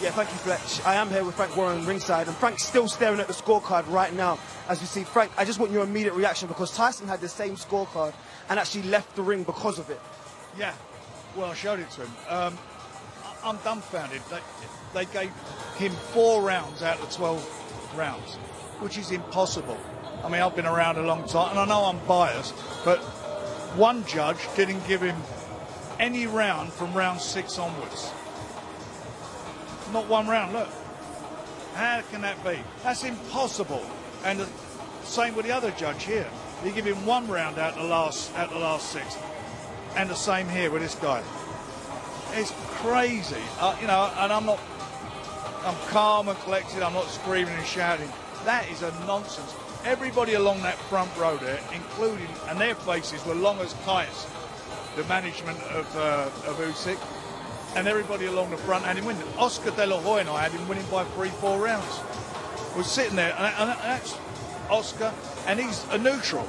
Yeah, thank you, Fletch. I am here with Frank Warren ringside, and Frank's still staring at the scorecard right now. As we see, Frank, I just want your immediate reaction, because Tyson had the same scorecard and actually left the ring because of it. Yeah, well, I showed it to him. I'm dumbfounded. They gave him 4 rounds out of 12 rounds, which is impossible. I mean, I've been around a long time, and I know I'm biased, but one judge didn't give him any round from round 6 onwards. Not one round, look. How can that be? That's impossible. And the same with the other judge here. They give him 1 round out the last 6. And the same here with this guy. It's crazy. And I'm calm and collected. I'm not screaming and shouting. That is a nonsense. Everybody along that front row there, including, and their faces were long as kites, the management of Usyk. And everybody along the front had him winning. Oscar De La Hoya and I had him winning by 3-4 rounds. We're sitting there, and that's Oscar, and he's a neutral.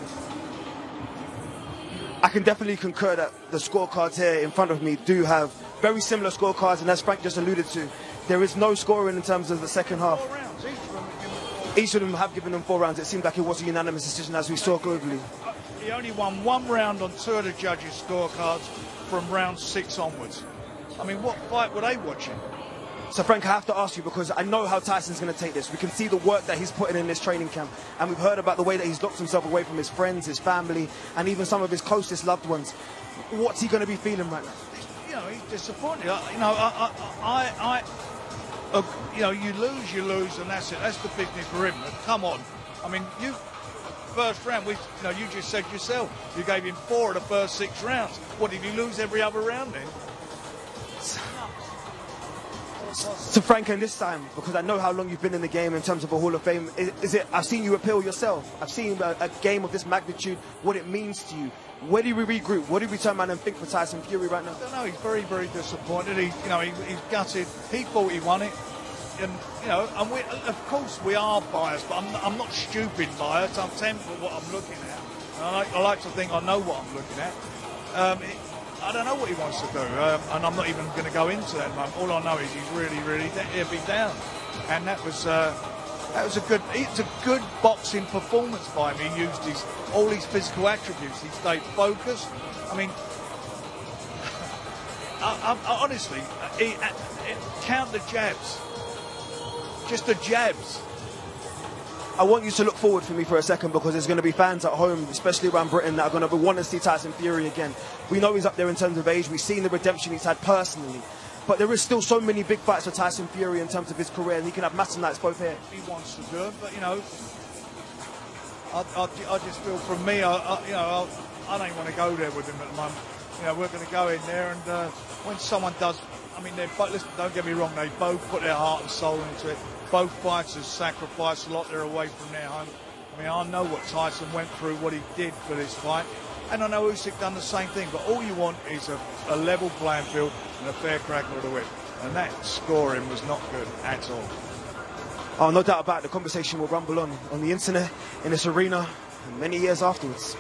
I can definitely concur that the scorecards here in front of me do have very similar scorecards, and as Frank just alluded to, there is no scoring in terms of the second half. 4 rounds, each of them have given them 4 rounds. It seemed like it was a unanimous decision, as we saw globally. He only won 1 round on 2 of the judges' scorecards from round 6 onwards. I mean, what fight were they watching? So, Frank, I have to ask you, because I know how Tyson's going to take this. We can see the work that he's putting in this training camp, and we've heard about the way that he's locked himself away from his friends, his family, and even some of his closest loved ones. What's he going to be feeling right now? You know, he's disappointed. You lose, and that's it. That's the business for him. But come on. I mean, first round, you just said yourself, you gave him 4 of the first 6 rounds. What, did he lose every other round then? So, Frank, and this time, because I know how long you've been in the game in terms of a Hall of Fame, is it? I've seen you appeal yourself. I've seen a game of this magnitude, what it means to you. Where do we regroup? What do we turn around and think for Tyson Fury right now? I don't know. He's very, very disappointed. He's gutted. He thought he won it, and and of course we are biased, but I'm not stupid biased. I'm tempered what I'm looking at. And I like to think I know what I'm looking at. I don't know what he wants to do, and I'm not even going to go into that moment. All I know is he's really, really he'll be down, and it's a good boxing performance by him. He used all his physical attributes. He stayed focused. I mean, I honestly, count the jabs, just the jabs. I want you to look forward for me for a second, because there's going to be fans at home, especially around Britain, that are going to want to see Tyson Fury again. We know he's up there in terms of age. We've seen the redemption he's had personally. But there is still so many big fights for Tyson Fury in terms of his career, and he can have massive nights both here. He wants to do it, but, I just feel from me, I don't want to go there with him at the moment. We're going to go in there, and when someone does, listen, don't get me wrong, they both put their heart and soul into it. Both fighters sacrificed a lot. They're away from their home. I know what Tyson went through, what he did for this fight. And I know Usyk done the same thing. But all you want is a level playing field and a fair crackle of the whip. And that scoring was not good at all. Oh, no doubt about it. The conversation will rumble on the internet, in this arena, and many years afterwards.